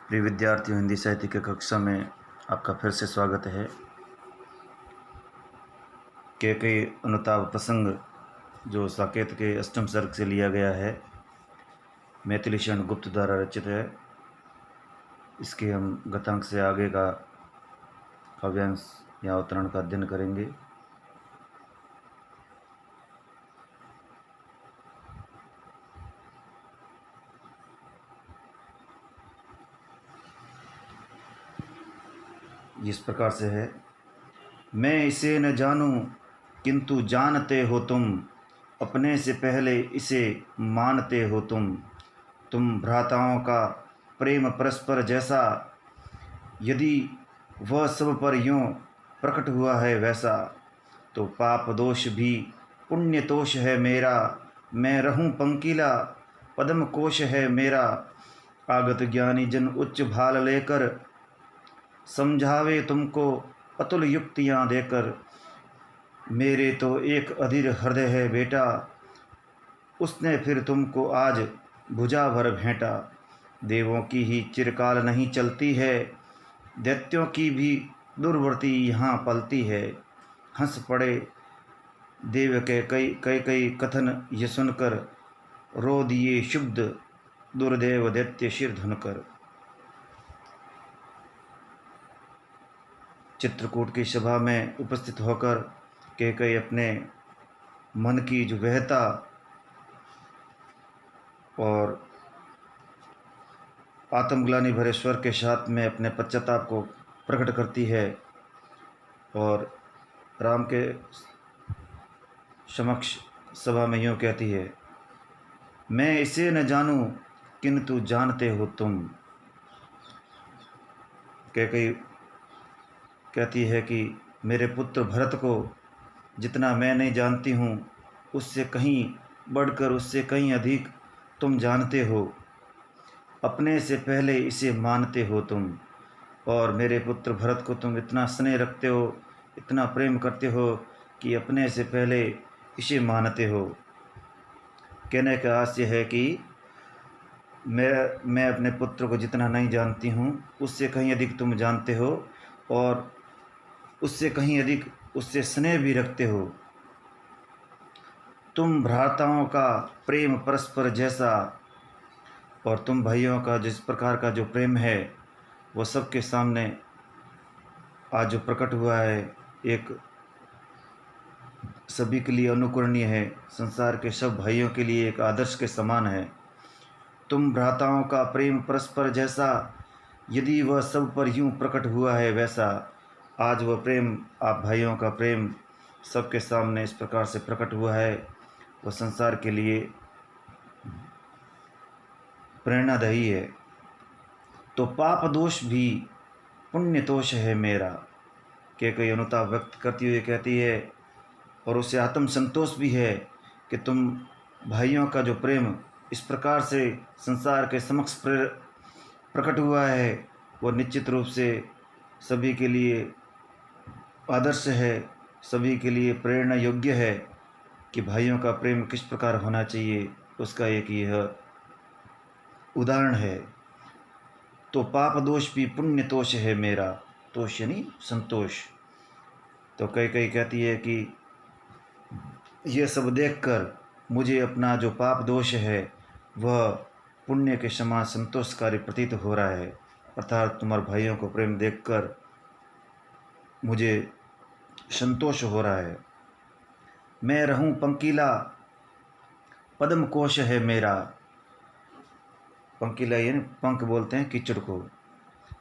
प्रिय विद्यार्थियों, हिंदी साहित्य की कक्षा में आपका फिर से स्वागत है। कैकेयी अनुताप प्रसंग जो साकेत के अष्टम सर्ग से लिया गया है, मैथिली शरण गुप्त द्वारा रचित है। इसके हम गतांक से आगे का काव्यांश या अवतरण का अध्ययन करेंगे। जिस प्रकार से है, मैं इसे न जानूं किंतु जानते हो तुम, अपने से पहले इसे मानते हो तुम भ्राताओं का प्रेम परस्पर जैसा, यदि वह सब पर यूं प्रकट हुआ है वैसा, तो पाप दोष भी पुण्य तोष है मेरा। मैं रहूं पंकीला, पद्म कोश है मेरा। आगत ज्ञानी जन उच्च भाल लेकर, समझावे तुमको अतुल युक्तियाँ देकर। मेरे तो एक अधीर हृदय है बेटा, उसने फिर तुमको आज भुजा भर भेंटा। देवों की ही चिरकाल नहीं चलती है, दैत्यों की भी दुर्वर्ती यहाँ पलती है। हंस पड़े देव के कई कथन ये सुनकर, रो दिए शुद्ध दुर्देव दैत्य शिर धुनकर। चित्रकूट की सभा में उपस्थित होकर कैकेयी अपने मन की जो व्यथा और आत्मग्लानि भरे स्वर के साथ में अपने पश्चाताप को प्रकट करती है और राम के समक्ष सभा में यूँ कहती है, मैं इसे न जानूं किंतु जानते हो तुम। कैकेयी कहती है कि मेरे पुत्र भरत को जितना मैं नहीं जानती हूँ, उससे कहीं बढ़कर, उससे कहीं अधिक तुम जानते हो। अपने से पहले इसे मानते हो तुम, और मेरे पुत्र भरत को तुम इतना स्नेह रखते हो, इतना प्रेम करते हो कि अपने से पहले इसे मानते हो। कहने का आशय है कि मैं अपने पुत्र को जितना नहीं जानती हूँ, उससे कहीं अधिक तुम जानते हो, और उससे कहीं अधिक उससे स्नेह भी रखते हो। तुम भ्राताओं का प्रेम परस्पर जैसा, और तुम भाइयों का जिस प्रकार का जो प्रेम है वो सबके सामने आज जो प्रकट हुआ है, एक सभी के लिए अनुकरणीय है, संसार के सब भाइयों के लिए एक आदर्श के समान है। तुम भ्राताओं का प्रेम परस्पर जैसा, यदि वह सब पर यूं प्रकट हुआ है वैसा। आज वह प्रेम, आप भाइयों का प्रेम सबके सामने इस प्रकार से प्रकट हुआ है, वह संसार के लिए प्रेरणादायी है। तो पाप दोष भी पुण्य तोष है मेरा। कैकेयी अनुताप व्यक्त करती हुई कहती है, और उससे आत्मसंतोष भी है कि तुम भाइयों का जो प्रेम इस प्रकार से संसार के समक्ष प्रकट हुआ है, वह निश्चित रूप से सभी के लिए आदर्श है, सभी के लिए प्रेरणा योग्य है कि भाइयों का प्रेम किस प्रकार होना चाहिए। उसका एक यह उदाहरण है। तो पाप दोष भी पुण्य तोष है मेरा, तोष यानी संतोष। तो कैकेयी कहती है कि यह सब देखकर मुझे अपना जो पाप दोष है वह पुण्य के समान संतोषकारी प्रतीत हो रहा है। अर्थात तुम्हारे भाइयों को प्रेम देखकर मुझे संतोष हो रहा है। मैं रहूं पंकीला, पद्म कोश है मेरा। पंकीला यानी पंख बोलते हैं कीचड़ को।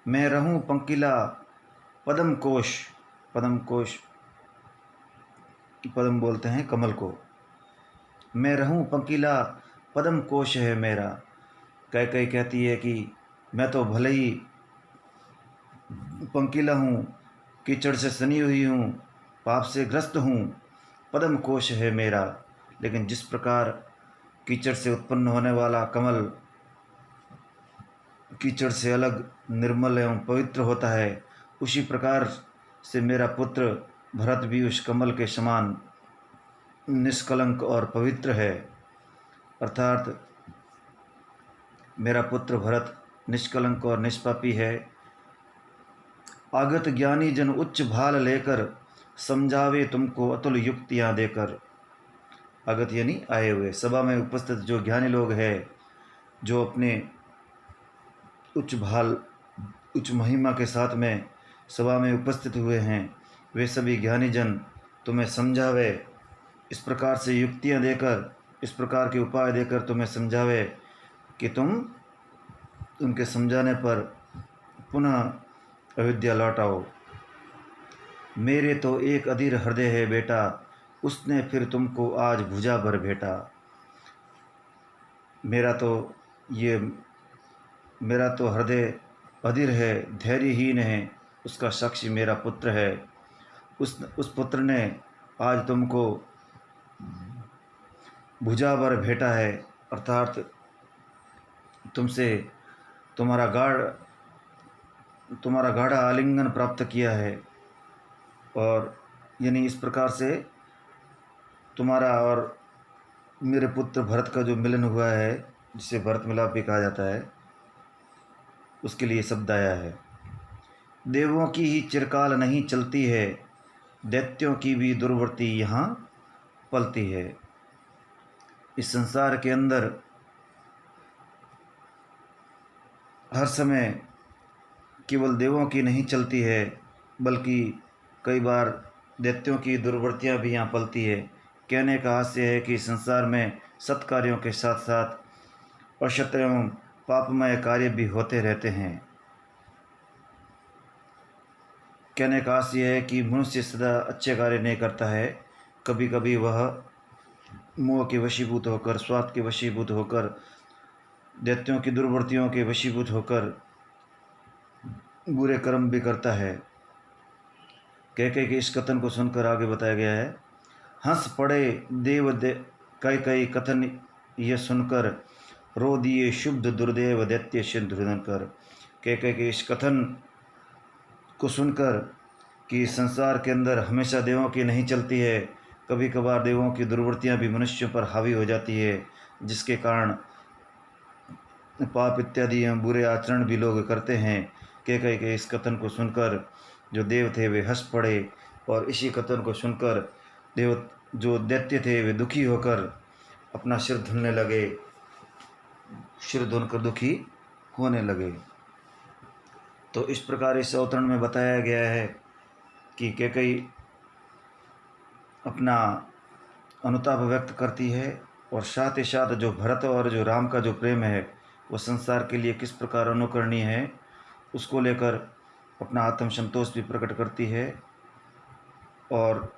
मैं रहूं पंकीला, पद्म कोश, पद्म कोश, पद्म बोलते हैं कमल को। मैं रहूं पंकीला, पद्म कोश है मेरा। कैकेयी कहती है कि मैं तो भले ही पंकीला हूँ, कीचड़ से सनी हुई हूँ, पाप से ग्रस्त हूँ, पद्म कोश है मेरा, लेकिन जिस प्रकार कीचड़ से उत्पन्न होने वाला कमल कीचड़ से अलग निर्मल एवं पवित्र होता है, उसी प्रकार से मेरा पुत्र भरत भी उस कमल के समान निष्कलंक और पवित्र है। अर्थात मेरा पुत्र भरत निष्कलंक और निष्पापी है। आगत ज्ञानी जन उच्च भाल लेकर समझावे तुमको अतुल युक्तियाँ देकर। आगत यानी आए हुए, सभा में उपस्थित जो ज्ञानी लोग हैं, जो अपने उच्च भाल उच्च महिमा के साथ में सभा में उपस्थित हुए हैं, वे सभी ज्ञानी जन तुम्हें समझावे, इस प्रकार से युक्तियाँ देकर, इस प्रकार के उपाय देकर तुम्हें समझावे कि तुम उनके समझाने पर पुनः अयोध्या लौटाओ। मेरे तो एक अधीर हृदय है बेटा, उसने फिर तुमको आज भुजा भर भेटा। मेरा तो हृदय अधीर है, धैर्यहीन है, उसका साक्षी मेरा पुत्र है। उस पुत्र ने आज तुमको भुजा भर भेटा है, अर्थात तुमसे तुम्हारा गाढ़ा आलिंगन प्राप्त किया है। और यानी इस प्रकार से तुम्हारा और मेरे पुत्र भरत का जो मिलन हुआ है, जिसे भरत मिलाप भी कहा जाता है, उसके लिए शब्द आया है। देवों की ही चिरकाल नहीं चलती है, दैत्यों की भी दुर्वृत्ति यहाँ पलती है। इस संसार के अंदर हर समय केवल देवों की नहीं चलती है, बल्कि कई बार दैत्यों की दुर्वृत्तियाँ भी यहाँ पलती है। कहने का हास्य है कि संसार में सत्कार्यों के साथ साथ असत एवं पापमय कार्य भी होते रहते हैं। कहने का हास्य है कि मनुष्य सदा अच्छे कार्य नहीं करता है, कभी कभी वह मोह के वशीभूत होकर, स्वार्थ के वशीभूत होकर, दैत्यों की दुर्वृत्तियों के वशीभूत होकर बुरे कर्म भी करता है। कैकेयी के इस कथन को सुनकर आगे बताया गया है, हंस पड़े कैकेयी कथन यह सुनकर, रो दिए शुद्ध दुर्देव दैत्य शत्रुघ्न कर। कैकेयी के इस कथन को सुनकर कि संसार के अंदर हमेशा देवों की नहीं चलती है, कभी कभार देवों की दुर्वृत्तियाँ भी मनुष्यों पर हावी हो जाती है, जिसके कारण पाप इत्यादि एवं बुरे आचरण भी लोग करते हैं। कैकेयी के इस कथन को सुनकर जो देव थे वे हंस पड़े, और इसी कथन को सुनकर देव जो दैत्य थे वे दुखी होकर अपना सिर धुलने लगे, सिर धुलकर दुखी होने लगे। तो इस प्रकार इस अवतरण में बताया गया है कि कैकेयी अपना अनुताप व्यक्त करती है, और साथ ही साथ जो भरत और जो राम का जो प्रेम है वो संसार के लिए किस प्रकार अनुकरणीय है, उसको लेकर अपना आत्मसंतोष भी प्रकट करती है। और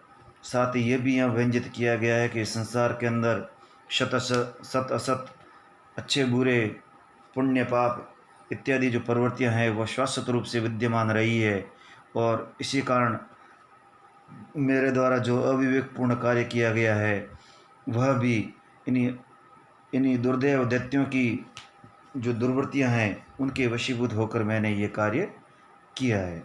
साथ ही ये भी यहाँ व्यंजित किया गया है कि संसार के अंदर सत असत, अच्छे बुरे, पुण्य पाप इत्यादि जो प्रवृत्तियाँ हैं वह शाश्वत रूप से विद्यमान रही है, और इसी कारण मेरे द्वारा जो अविवेकपूर्ण कार्य किया गया है वह भी इन्हीं दुर्दैव दैत्यों की जो दुर्वृत्तियाँ हैं उनके वशीभूत होकर मैंने ये कार्य किया है।